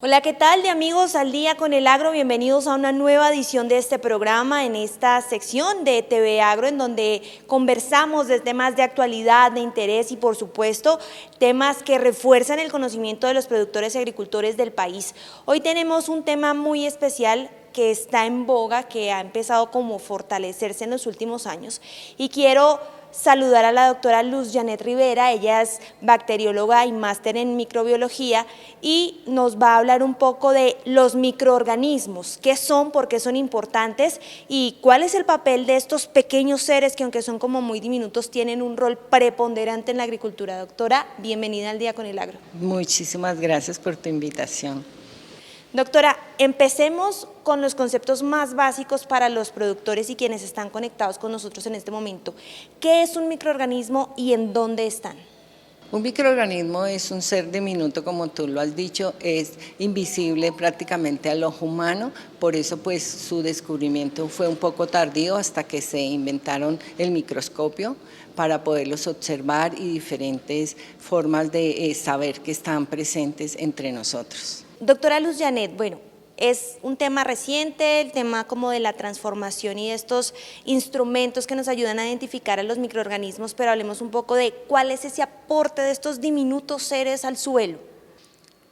Hola, ¿qué tal de amigos al día con el agro? Bienvenidos a una nueva edición de este programa, en esta sección de TV Agro, en donde conversamos de temas de actualidad, de interés y por supuesto temas que refuerzan el conocimiento de los productores y agricultores del país. Hoy tenemos un tema muy especial que está en boga, que ha empezado como a fortalecerse en los últimos años, y quiero saludar a la doctora Luz Janet Rivera. Ella es bacterióloga y máster en microbiología y nos va a hablar un poco de los microorganismos, qué son, por qué son importantes y cuál es el papel de estos pequeños seres que, aunque son como muy diminutos, tienen un rol preponderante en la agricultura. Doctora, bienvenida al Día con el Agro. Muchísimas gracias por tu invitación. Doctora, empecemos con los conceptos más básicos para los productores y quienes están conectados con nosotros en este momento. ¿Qué es un microorganismo y en dónde están? Un microorganismo es un ser diminuto, como tú lo has dicho, es invisible prácticamente al ojo humano, por eso pues su descubrimiento fue un poco tardío hasta que se inventaron el microscopio para poderlos observar y diferentes formas de saber que están presentes entre nosotros. Doctora Luz Janet, bueno, es un tema reciente, el tema como de la transformación y de estos instrumentos que nos ayudan a identificar a los microorganismos, pero hablemos un poco de cuál es ese aporte de estos diminutos seres al suelo.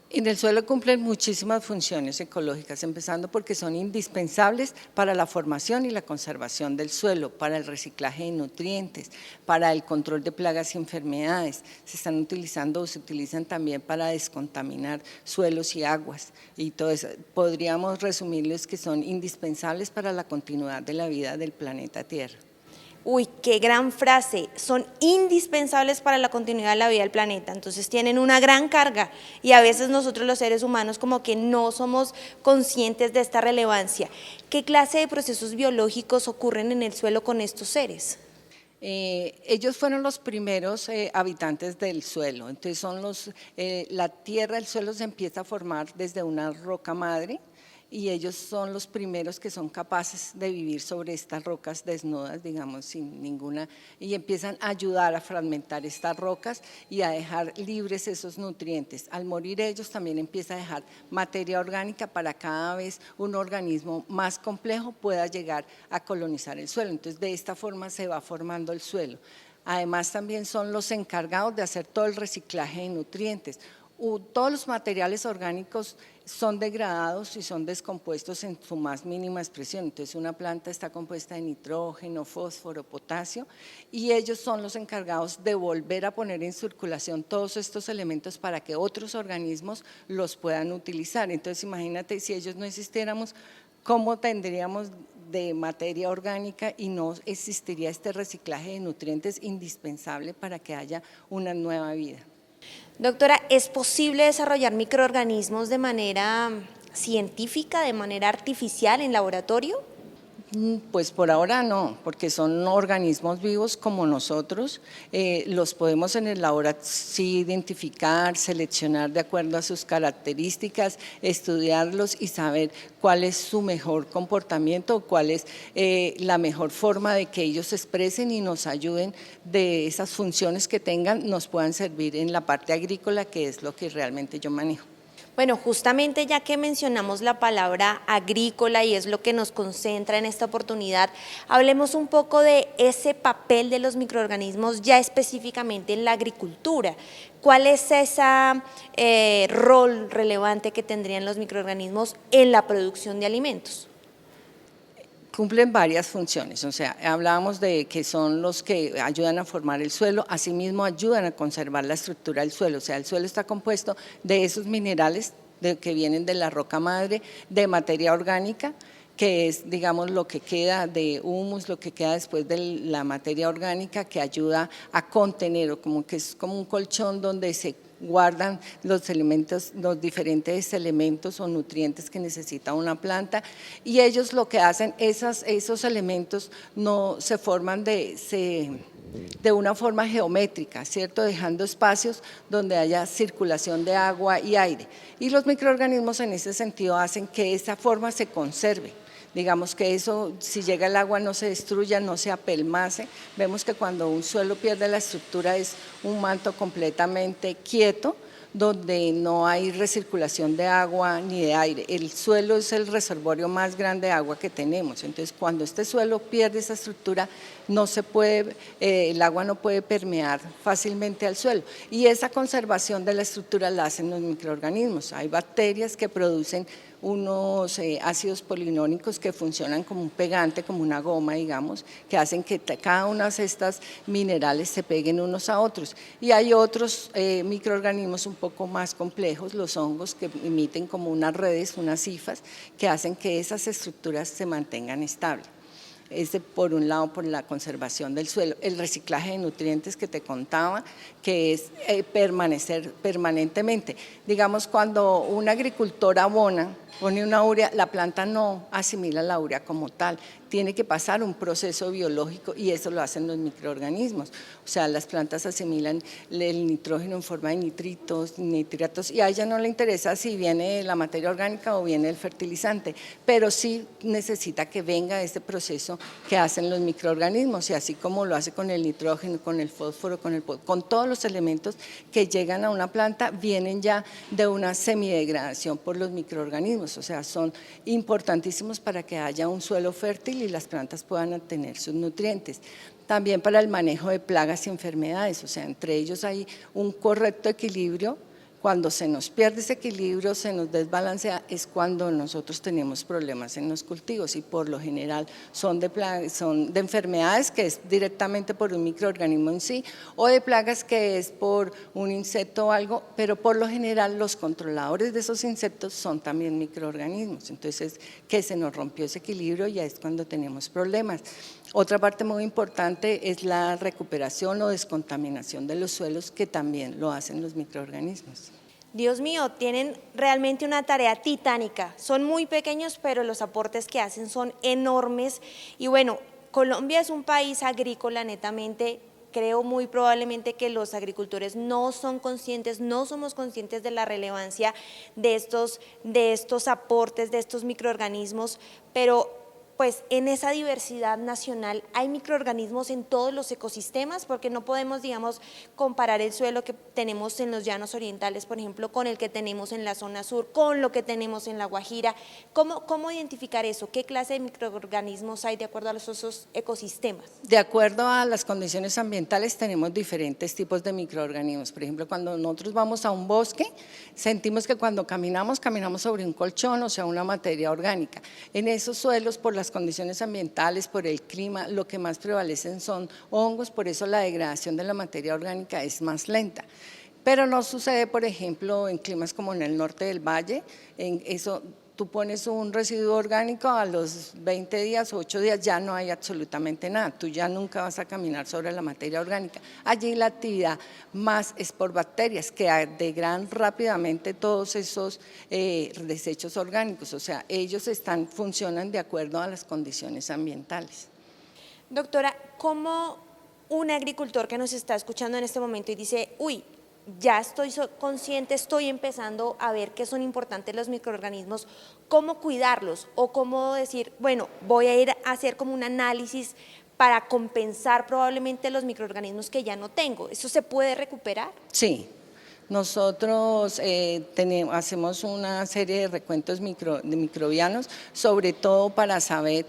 En el suelo cumplen muchísimas funciones ecológicas, empezando porque son indispensables para la formación y la conservación del suelo, para el reciclaje de nutrientes, para el control de plagas y enfermedades. Se están utilizando o se utilizan también para descontaminar suelos y aguas. Y todo eso, podríamos resumirles que son indispensables para la continuidad de la vida del planeta Tierra. Uy, qué gran frase, son indispensables para la continuidad de la vida del planeta, entonces tienen una gran carga y a veces nosotros los seres humanos como que no somos conscientes de esta relevancia. ¿Qué clase de procesos biológicos ocurren en el suelo con estos seres? Ellos fueron los primeros habitantes del suelo, entonces son la tierra, el suelo se empieza a formar desde una roca madre, y ellos son los primeros que son capaces de vivir sobre estas rocas desnudas, digamos, sin ninguna, y empiezan a ayudar a fragmentar estas rocas y a dejar libres esos nutrientes. Al morir ellos también empieza a dejar materia orgánica para cada vez un organismo más complejo pueda llegar a colonizar el suelo. Entonces de esta forma se va formando el suelo. Además también son los encargados de hacer todo el reciclaje de nutrientes. Todos los materiales orgánicos son degradados y son descompuestos en su más mínima expresión. Entonces una planta está compuesta de nitrógeno, fósforo, potasio, y ellos son los encargados de volver a poner en circulación todos estos elementos para que otros organismos los puedan utilizar. Entonces imagínate, si ellos no existiéramos, ¿cómo tendríamos de materia orgánica y no existiría este reciclaje de nutrientes indispensable para que haya una nueva vida? Doctora, ¿es posible desarrollar microorganismos de manera científica, de manera artificial en laboratorio? Pues por ahora no, porque son organismos vivos como nosotros, los podemos en el laboratorio sí identificar, seleccionar de acuerdo a sus características, estudiarlos y saber cuál es su mejor comportamiento, cuál es la mejor forma de que ellos se expresen y nos ayuden de esas funciones que tengan, nos puedan servir en la parte agrícola, que es lo que realmente yo manejo. Bueno, justamente ya que mencionamos la palabra agrícola y es lo que nos concentra en esta oportunidad, hablemos un poco de ese papel de los microorganismos ya específicamente en la agricultura. ¿Cuál es ese rol relevante que tendrían los microorganismos en la producción de alimentos? Cumplen varias funciones, o sea, hablábamos de que son los que ayudan a formar el suelo, asimismo ayudan a conservar la estructura del suelo, o sea, el suelo está compuesto de esos minerales que vienen de la roca madre, de materia orgánica, que es, digamos, lo que queda de humus, lo que queda después de la materia orgánica que ayuda a contener, o como que es como un colchón donde se guardan los elementos, los diferentes elementos o nutrientes que necesita una planta, y ellos lo que hacen, esos elementos no se forman de una forma geométrica, ¿cierto? Dejando espacios donde haya circulación de agua y aire, y los microorganismos en ese sentido hacen que esa forma se conserve. Digamos que eso, si llega el agua, no se destruya, no se apelmace. Vemos que cuando un suelo pierde la estructura es un manto completamente quieto, donde no hay recirculación de agua ni de aire. El suelo es el reservorio más grande de agua que tenemos, entonces cuando este suelo pierde esa estructura, no se puede, el agua no puede permear fácilmente al suelo, y esa conservación de la estructura la hacen los microorganismos. Hay bacterias que producen unos ácidos polinónicos que funcionan como un pegante, como una goma, digamos, que hacen que cada una de estas minerales se peguen unos a otros. Y hay otros microorganismos un poco más complejos, los hongos, que emiten como unas redes, unas hifas, que hacen que esas estructuras se mantengan estables. Por un lado, por la conservación del suelo, el reciclaje de nutrientes que te contaba, que es permanecer permanentemente. Digamos, cuando un agricultor abona, pone una urea, la planta no asimila la urea como tal, tiene que pasar un proceso biológico y eso lo hacen los microorganismos. O sea, las plantas asimilan el nitrógeno en forma de nitritos, nitratos, y a ella no le interesa si viene la materia orgánica o viene el fertilizante, pero sí necesita que venga ese proceso que hacen los microorganismos, y así como lo hace con el nitrógeno, con el fósforo, con todos los elementos que llegan a una planta, vienen ya de una semidegradación por los microorganismos, o sea, son importantísimos para que haya un suelo fértil y las plantas puedan obtener sus nutrientes. También para el manejo de plagas y enfermedades, o sea, entre ellos hay un correcto equilibrio. Cuando se nos pierde ese equilibrio, se nos desbalancea, es cuando nosotros tenemos problemas en los cultivos, y por lo general son de enfermedades que es directamente por un microorganismo en sí, o de plagas que es por un insecto o algo, pero por lo general los controladores de esos insectos son también microorganismos. Entonces, que se nos rompió ese equilibrio, ya es cuando tenemos problemas. Otra parte muy importante es la recuperación o descontaminación de los suelos, que también lo hacen los microorganismos. Dios mío, tienen realmente una tarea titánica. Son muy pequeños, pero los aportes que hacen son enormes. Y bueno, Colombia es un país agrícola netamente. Creo muy probablemente que los agricultores no son conscientes, no somos conscientes de la relevancia de estos aportes, de estos microorganismos, pero pues en esa diversidad nacional hay microorganismos en todos los ecosistemas, porque no podemos, digamos, comparar el suelo que tenemos en los llanos orientales, por ejemplo, con el que tenemos en la zona sur, con lo que tenemos en La Guajira. ¿Cómo identificar eso? ¿Qué clase de microorganismos hay de acuerdo a esos ecosistemas? De acuerdo a las condiciones ambientales tenemos diferentes tipos de microorganismos. Por ejemplo, cuando nosotros vamos a un bosque, sentimos que cuando caminamos sobre un colchón, o sea, una materia orgánica. En esos suelos, por las condiciones ambientales, por el clima, lo que más prevalecen son hongos, por eso la degradación de la materia orgánica es más lenta. Pero no sucede, por ejemplo, en climas como en el norte del valle. En eso, tú pones un residuo orgánico, a los 20 días o 8 días ya no hay absolutamente nada, tú ya nunca vas a caminar sobre la materia orgánica. Allí la actividad más es por bacterias que degradan rápidamente todos esos desechos orgánicos, o sea, ellos funcionan de acuerdo a las condiciones ambientales. Doctora, ¿cómo un agricultor que nos está escuchando en este momento y dice, uy, ya estoy consciente, estoy empezando a ver que son importantes los microorganismos, cómo cuidarlos o cómo decir, bueno, voy a ir a hacer como un análisis para compensar probablemente los microorganismos que ya no tengo? ¿Eso se puede recuperar? Sí. Nosotros hacemos una serie de recuentos microbianos, sobre todo para saber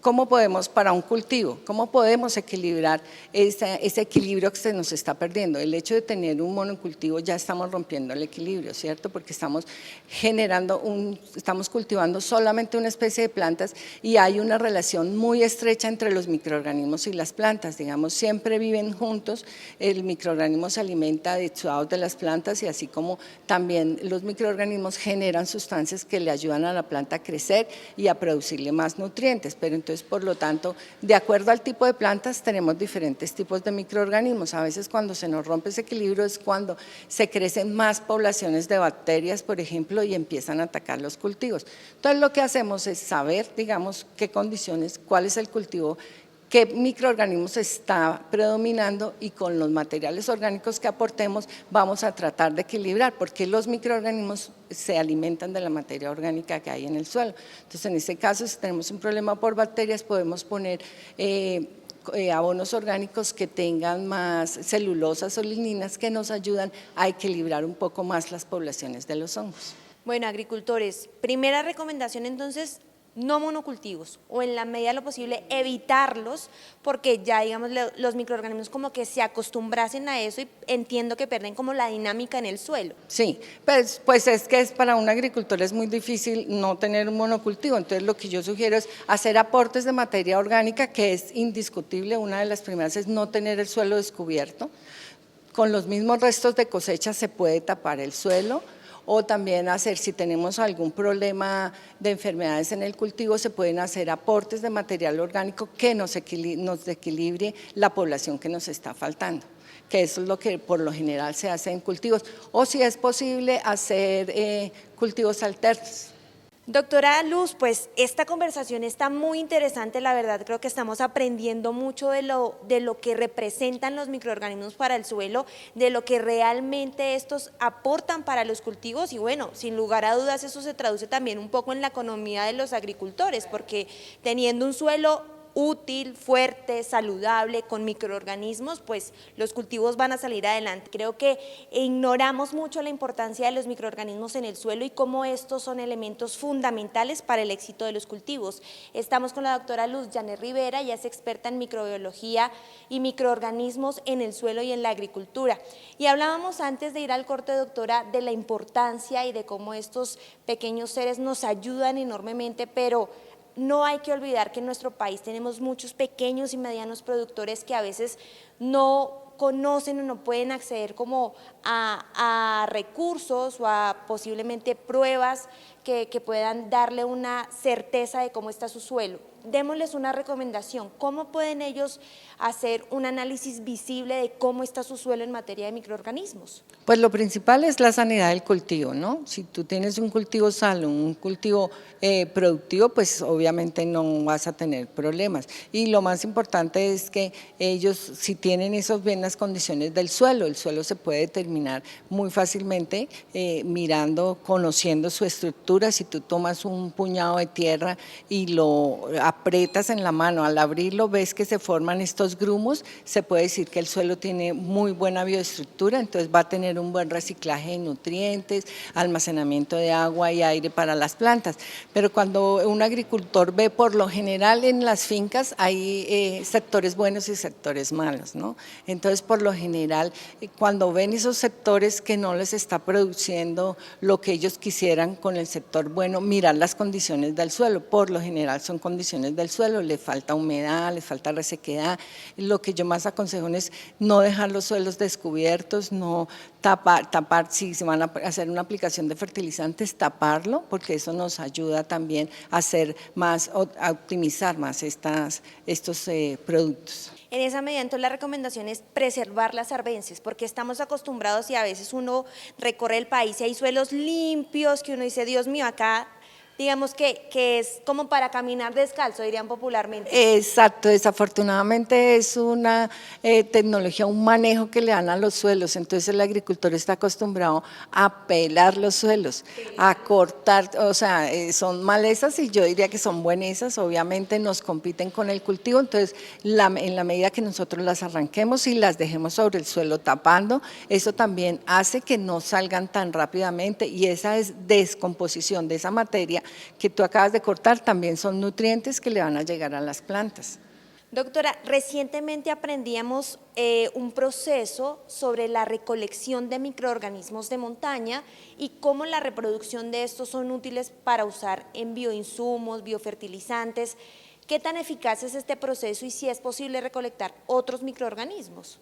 ¿cómo podemos, para un cultivo, cómo podemos equilibrar ese equilibrio que se nos está perdiendo? El hecho de tener un monocultivo ya estamos rompiendo el equilibrio, ¿cierto? Porque estamos cultivando solamente una especie de plantas y hay una relación muy estrecha entre los microorganismos y las plantas, digamos, siempre viven juntos, el microorganismo se alimenta de exudados de las plantas y así como también los microorganismos generan sustancias que le ayudan a la planta a crecer y a producirle más nutrientes, pero entonces, por lo tanto, de acuerdo al tipo de plantas, tenemos diferentes tipos de microorganismos. A veces cuando se nos rompe ese equilibrio es cuando se crecen más poblaciones de bacterias, por ejemplo, y empiezan a atacar los cultivos. Entonces, lo que hacemos es saber, digamos, qué condiciones, cuál es el cultivo, qué microorganismos está predominando y con los materiales orgánicos que aportemos vamos a tratar de equilibrar, porque los microorganismos se alimentan de la materia orgánica que hay en el suelo. Entonces, en este caso, si tenemos un problema por bacterias, podemos poner abonos orgánicos que tengan más celulosas o ligninas que nos ayudan a equilibrar un poco más las poblaciones de los hongos. Bueno, agricultores, primera recomendación entonces, no monocultivos o en la medida de lo posible evitarlos porque ya digamos los microorganismos como que se acostumbrasen a eso y entiendo que pierden como la dinámica en el suelo. Sí, pues es que para un agricultor es muy difícil no tener un monocultivo, entonces lo que yo sugiero es hacer aportes de materia orgánica, que es indiscutible. Una de las primeras es no tener el suelo descubierto. Con los mismos restos de cosecha se puede tapar el suelo, o también hacer, si tenemos algún problema de enfermedades en el cultivo, se pueden hacer aportes de material orgánico que nos equilibre la población que nos está faltando, que eso es lo que por lo general se hace en cultivos, o si es posible hacer cultivos alternos. Doctora Luz, pues esta conversación está muy interesante, la verdad creo que estamos aprendiendo mucho de lo que representan los microorganismos para el suelo, de lo que realmente estos aportan para los cultivos y bueno, sin lugar a dudas eso se traduce también un poco en la economía de los agricultores, porque teniendo un suelo útil, fuerte, saludable, con microorganismos, pues los cultivos van a salir adelante. Creo que ignoramos mucho la importancia de los microorganismos en el suelo y cómo estos son elementos fundamentales para el éxito de los cultivos. Estamos con la doctora Luz Janet Rivera, ella es experta en microbiología y microorganismos en el suelo y en la agricultura. Y hablábamos antes de ir al corte, doctora, de la importancia y de cómo estos pequeños seres nos ayudan enormemente, pero no hay que olvidar que en nuestro país tenemos muchos pequeños y medianos productores que a veces no conocen o no pueden acceder como a recursos o a posiblemente pruebas que puedan darle una certeza de cómo está su suelo. Démosles una recomendación, ¿cómo pueden ellos hacer un análisis visible de cómo está su suelo en materia de microorganismos? Pues lo principal es la sanidad del cultivo, ¿no? Si tú tienes un cultivo sano, un cultivo productivo, pues obviamente no vas a tener problemas. Y lo más importante es que ellos, si tienen esas buenas condiciones del suelo, el suelo se puede determinar muy fácilmente mirando, conociendo su estructura. Si tú tomas un puñado de tierra y lo aprietas en la mano, al abrirlo ves que se forman estos grumos, se puede decir que el suelo tiene muy buena bioestructura, entonces va a tener un buen reciclaje de nutrientes, almacenamiento de agua y aire para las plantas. Pero cuando un agricultor ve, por lo general en las fincas hay sectores buenos y sectores malos, ¿no? Entonces por lo general cuando ven esos sectores que no les está produciendo lo que ellos quisieran con el sector bueno, mirar las condiciones del suelo. Por lo general son condiciones del suelo, le falta humedad, le falta resequedad. Lo que yo más aconsejo es no dejar los suelos descubiertos, no tapar, si se van a hacer una aplicación de fertilizantes, taparlo, porque eso nos ayuda también a hacer más, a optimizar más estos productos. En esa medida, entonces, la recomendación es preservar las arbences, porque estamos acostumbrados y a veces uno recorre el país y hay suelos limpios que uno dice, Dios mío, acá digamos que es como para caminar descalzo, dirían popularmente. Exacto, desafortunadamente es una tecnología, un manejo que le dan a los suelos, entonces el agricultor está acostumbrado a pelar los suelos, a cortar, o sea, son malezas y yo diría que son buenezas, obviamente nos compiten con el cultivo, entonces en la medida que nosotros las arranquemos y las dejemos sobre el suelo tapando, eso también hace que no salgan tan rápidamente y esa descomposición de esa materia que tú acabas de cortar también son nutrientes que le van a llegar a las plantas. Doctora, recientemente aprendíamos un proceso sobre la recolección de microorganismos de montaña y cómo la reproducción de estos son útiles para usar en bioinsumos, biofertilizantes. ¿Qué tan eficaz es este proceso y si es posible recolectar otros microorganismos?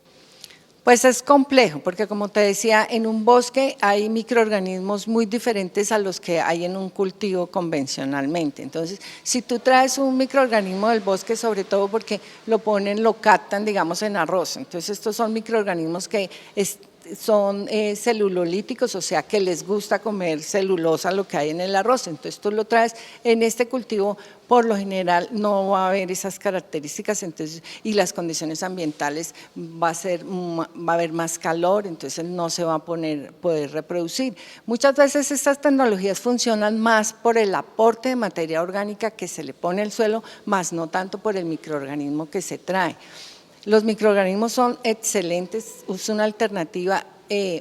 Pues es complejo, porque como te decía, en un bosque hay microorganismos muy diferentes a los que hay en un cultivo convencionalmente. Entonces, si tú traes un microorganismo del bosque, sobre todo porque lo captan, digamos, en arroz. Entonces, estos son microorganismos que son celulolíticos, o sea que les gusta comer celulosa, lo que hay en el arroz. Entonces tú lo traes en este cultivo, por lo general no va a haber esas características, entonces, y las condiciones ambientales va a haber más calor, entonces no se va a poder reproducir. Muchas veces estas tecnologías funcionan más por el aporte de materia orgánica que se le pone al suelo, más no tanto por el microorganismo que se trae. Los microorganismos son excelentes, es una alternativa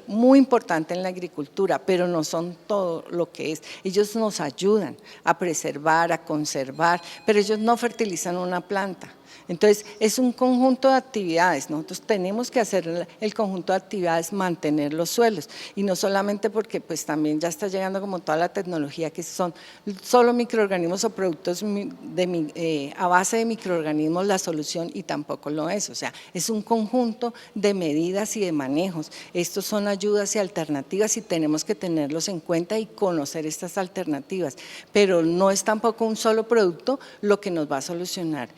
muy importante en la agricultura, pero no son todo lo que es. Ellos nos ayudan a preservar, a conservar, pero ellos no fertilizan una planta. Entonces, es un conjunto de actividades, nosotros tenemos que hacer el conjunto de actividades, mantener los suelos, y no solamente porque pues también ya está llegando como toda la tecnología que son solo microorganismos o productos a base de microorganismos la solución, y tampoco lo es, o sea, es un conjunto de medidas y de manejos. Estos son ayudas y alternativas y tenemos que tenerlos en cuenta y conocer estas alternativas, pero no es tampoco un solo producto lo que nos va a solucionar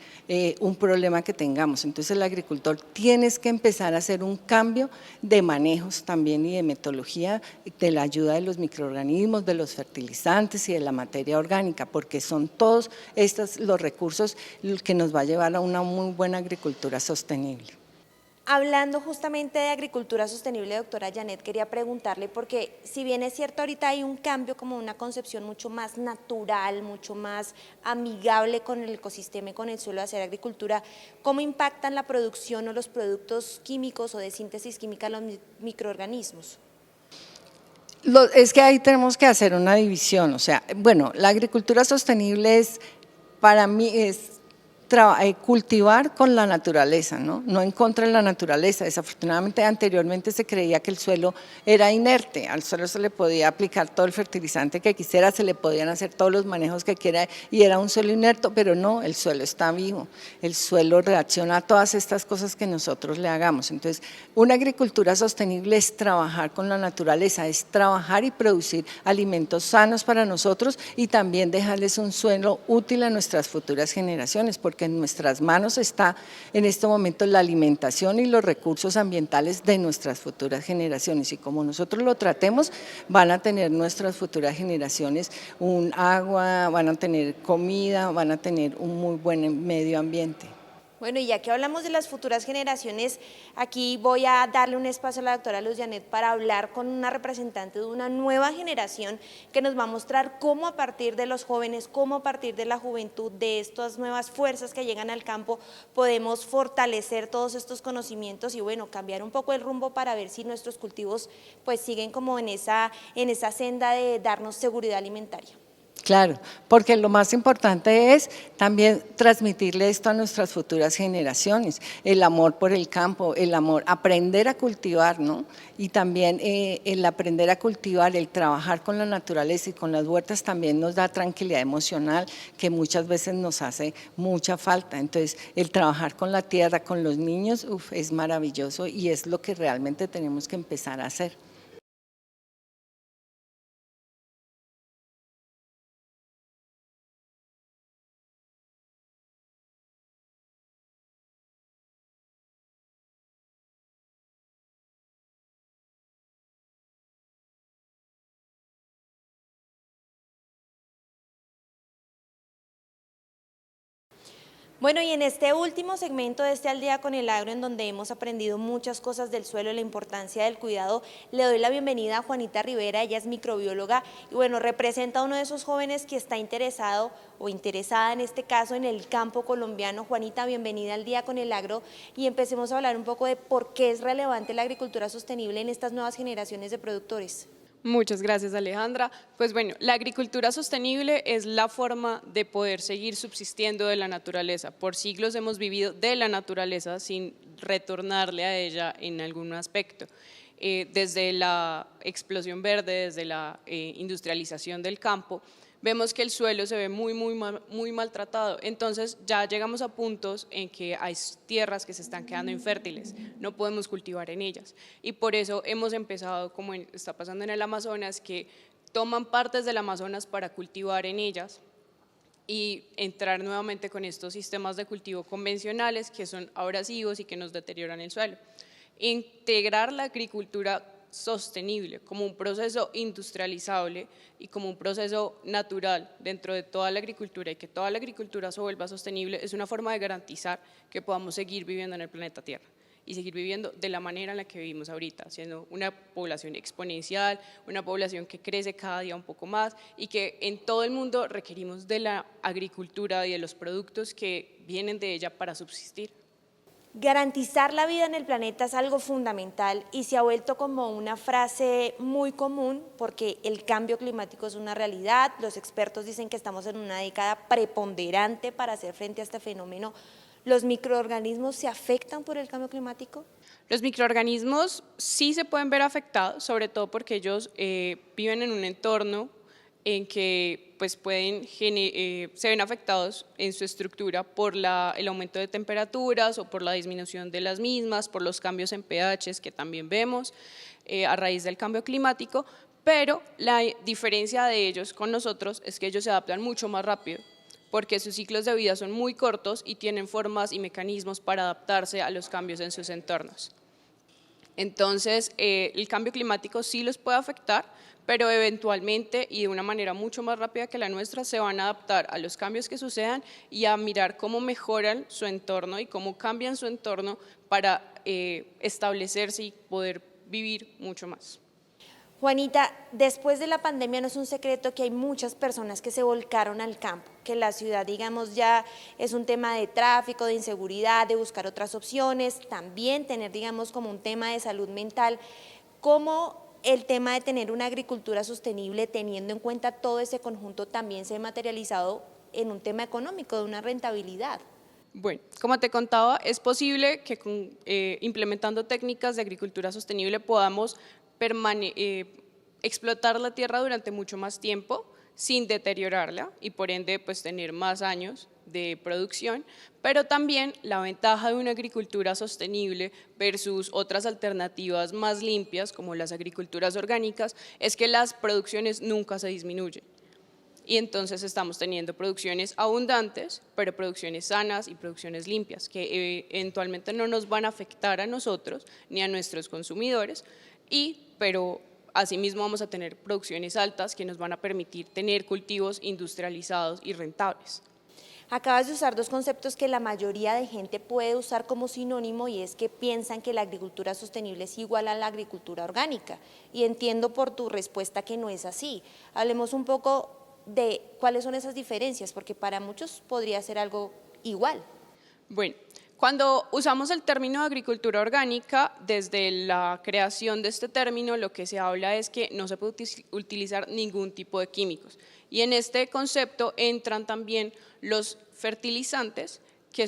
un problema que tengamos. Entonces el agricultor tiene que empezar a hacer un cambio de manejos también y de metodología de la ayuda de los microorganismos, de los fertilizantes y de la materia orgánica, porque son todos estos los recursos que nos va a llevar a una muy buena agricultura sostenible. Hablando justamente de agricultura sostenible, doctora Janet, quería preguntarle, porque si bien es cierto ahorita hay un cambio como una concepción mucho más natural, mucho más amigable con el ecosistema y con el suelo de hacer agricultura, ¿cómo impactan la producción o los productos químicos o de síntesis química los microorganismos? Es que ahí tenemos que hacer una división, o sea, bueno, la agricultura sostenible para mí es cultivar con la naturaleza, no en contra de la naturaleza. Desafortunadamente anteriormente se creía que el suelo era inerte, al suelo se le podía aplicar todo el fertilizante que quisiera, se le podían hacer todos los manejos que quiera y era un suelo inerte, pero no, el suelo está vivo, el suelo reacciona a todas estas cosas que nosotros le hagamos. Entonces, una agricultura sostenible es trabajar con la naturaleza, es trabajar y producir alimentos sanos para nosotros y también dejarles un suelo útil a nuestras futuras generaciones, porque en nuestras manos está en este momento la alimentación y los recursos ambientales de nuestras futuras generaciones, y como nosotros lo tratemos, van a tener nuestras futuras generaciones un agua, van a tener comida, van a tener un muy buen medio ambiente. Bueno, y ya que hablamos de las futuras generaciones, aquí voy a darle un espacio a la doctora Luz Janet para hablar con una representante de una nueva generación que nos va a mostrar cómo a partir de los jóvenes, cómo a partir de la juventud, de estas nuevas fuerzas que llegan al campo, podemos fortalecer todos estos conocimientos y bueno, cambiar un poco el rumbo para ver si nuestros cultivos pues siguen como en esa senda de darnos seguridad alimentaria. Claro, porque lo más importante es también transmitirle esto a nuestras futuras generaciones, el amor por el campo, el amor, aprender a cultivar, ¿no? Y también el aprender a cultivar, el trabajar con la naturaleza y con las huertas también nos da tranquilidad emocional que muchas veces nos hace mucha falta. Entonces, el trabajar con la tierra, con los niños, es maravilloso y es lo que realmente tenemos que empezar a hacer. Bueno, y en este último segmento de este Al Día con el Agro, en donde hemos aprendido muchas cosas del suelo, la importancia del cuidado, le doy la bienvenida a Juanita Rivera. Ella es microbióloga y bueno, representa a uno de esos jóvenes que está interesado o interesada en este caso en el campo colombiano. Juanita, bienvenida al Día con el Agro y empecemos a hablar un poco de por qué es relevante la agricultura sostenible en estas nuevas generaciones de productores. Muchas gracias, Alejandra. Pues bueno, la agricultura sostenible es la forma de poder seguir subsistiendo de la naturaleza. Por siglos hemos vivido de la naturaleza sin retornarle a ella en algún aspecto. Desde la explosión verde, desde la industrialización del campo, vemos que el suelo se ve muy maltratado, entonces ya llegamos a puntos en que hay tierras que se están quedando infértiles, no podemos cultivar en ellas y por eso hemos empezado, como está pasando en el Amazonas, que toman partes del Amazonas para cultivar en ellas y entrar nuevamente con estos sistemas de cultivo convencionales que son abrasivos y que nos deterioran el suelo. integrar la agricultura sostenible como un proceso industrializable y como un proceso natural dentro de toda la agricultura, y que toda la agricultura se vuelva sostenible, es una forma de garantizar que podamos seguir viviendo en el planeta Tierra y seguir viviendo de la manera en la que vivimos ahorita, siendo una población exponencial, una población que crece cada día un poco más y que en todo el mundo requerimos de la agricultura y de los productos que vienen de ella para subsistir. Garantizar la vida en el planeta es algo fundamental y se ha vuelto como una frase muy común porque el cambio climático es una realidad. Los expertos dicen que estamos en una década preponderante para hacer frente a este fenómeno. ¿Los microorganismos se afectan por el cambio climático? Los microorganismos sí se pueden ver afectados, sobre todo porque ellos viven en un entorno en que pues se ven afectados en su estructura por el aumento de temperaturas o por la disminución de las mismas, por los cambios en pHs que también vemos a raíz del cambio climático, pero la diferencia de ellos con nosotros es que ellos se adaptan mucho más rápido, porque sus ciclos de vida son muy cortos y tienen formas y mecanismos para adaptarse a los cambios en sus entornos. Entonces, el cambio climático sí los puede afectar, pero eventualmente y de una manera mucho más rápida que la nuestra se van a adaptar a los cambios que sucedan y a mirar cómo mejoran su entorno y cómo cambian su entorno para establecerse y poder vivir mucho más. Juanita, después de la pandemia no es un secreto que hay muchas personas que se volcaron al campo, que la ciudad, digamos, ya es un tema de tráfico, de inseguridad, de buscar otras opciones, también tener, digamos, como un tema de salud mental. ¿Cómo el tema de tener una agricultura sostenible, teniendo en cuenta todo ese conjunto, también se ha materializado en un tema económico, de una rentabilidad? Bueno, como te contaba, es posible que implementando técnicas de agricultura sostenible podamos explotar la tierra durante mucho más tiempo sin deteriorarla y por ende pues tener más años de producción, pero también la ventaja de una agricultura sostenible versus otras alternativas más limpias como las agriculturas orgánicas es que las producciones nunca se disminuyen. Y entonces estamos teniendo producciones abundantes, pero producciones sanas y producciones limpias, que eventualmente no nos van a afectar a nosotros ni a nuestros consumidores, pero asimismo vamos a tener producciones altas que nos van a permitir tener cultivos industrializados y rentables. Acabas de usar dos conceptos que la mayoría de gente puede usar como sinónimo y es que piensan que la agricultura sostenible es igual a la agricultura orgánica y entiendo por tu respuesta que no es así. Hablemos un poco de cuáles son esas diferencias porque para muchos podría ser algo igual. Bueno, cuando usamos el término de agricultura orgánica, desde la creación de este término lo que se habla es que no se puede utilizar ningún tipo de químicos. Y en este concepto entran también los fertilizantes que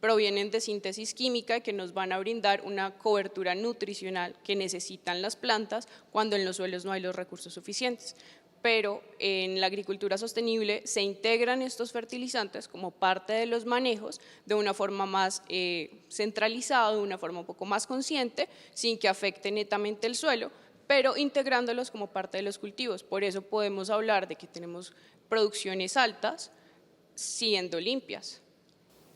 provienen de síntesis química y que nos van a brindar una cobertura nutricional que necesitan las plantas cuando en los suelos no hay los recursos suficientes. Pero en la agricultura sostenible se integran estos fertilizantes como parte de los manejos de una forma más centralizada, de una forma un poco más consciente, sin que afecte netamente el suelo, pero integrándolos como parte de los cultivos. Por eso podemos hablar de que tenemos producciones altas siendo limpias.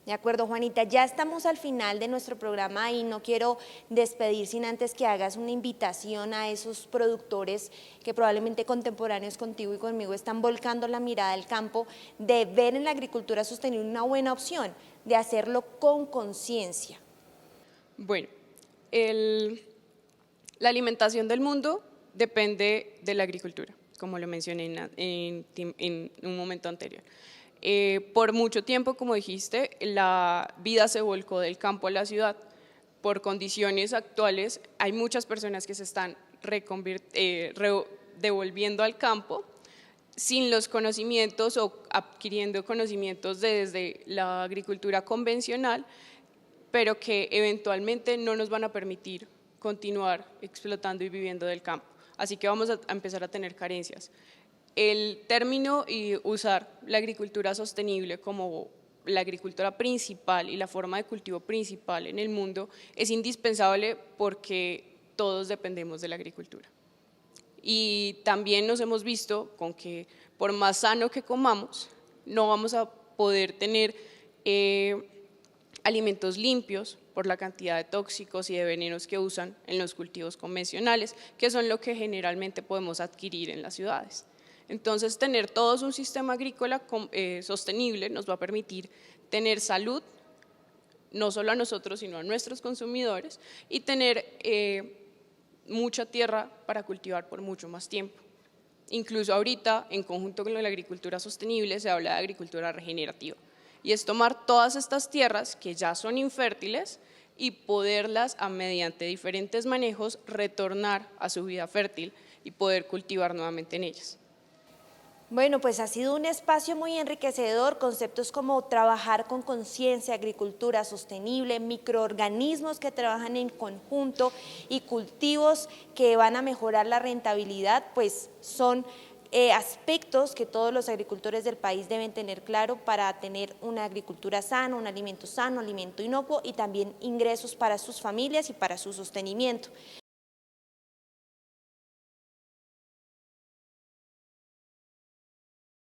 De acuerdo, Juanita, ya estamos al final de nuestro programa y no quiero despedir sin antes que hagas una invitación a esos productores que probablemente contemporáneos contigo y conmigo están volcando la mirada al campo, de ver en la agricultura sostenible una buena opción, de hacerlo con conciencia. Bueno, la alimentación del mundo depende de la agricultura, como lo mencioné en un momento anterior. Por mucho tiempo, como dijiste, la vida se volcó del campo a la ciudad. Por condiciones actuales, hay muchas personas que se están devolviendo al campo sin los conocimientos o adquiriendo conocimientos desde la agricultura convencional, pero que eventualmente no nos van a permitir continuar explotando y viviendo del campo. Así que vamos a empezar a tener carencias. El término y usar la agricultura sostenible como la agricultura principal y la forma de cultivo principal en el mundo es indispensable porque todos dependemos de la agricultura. Y también nos hemos visto con que por más sano que comamos, no vamos a poder tener alimentos limpios por la cantidad de tóxicos y de venenos que usan en los cultivos convencionales, que son lo que generalmente podemos adquirir en las ciudades. Entonces, tener todos un sistema agrícola sostenible nos va a permitir tener salud, no solo a nosotros, sino a nuestros consumidores, y tener mucha tierra para cultivar por mucho más tiempo. Incluso ahorita, en conjunto con la agricultura sostenible, se habla de agricultura regenerativa, y es tomar todas estas tierras que ya son infértiles y poderlas, mediante diferentes manejos, retornar a su vida fértil y poder cultivar nuevamente en ellas. Bueno, pues ha sido un espacio muy enriquecedor, conceptos como trabajar con conciencia, agricultura sostenible, microorganismos que trabajan en conjunto y cultivos que van a mejorar la rentabilidad, pues son aspectos que todos los agricultores del país deben tener claro para tener una agricultura sana, un alimento sano, alimento inocuo y también ingresos para sus familias y para su sostenimiento.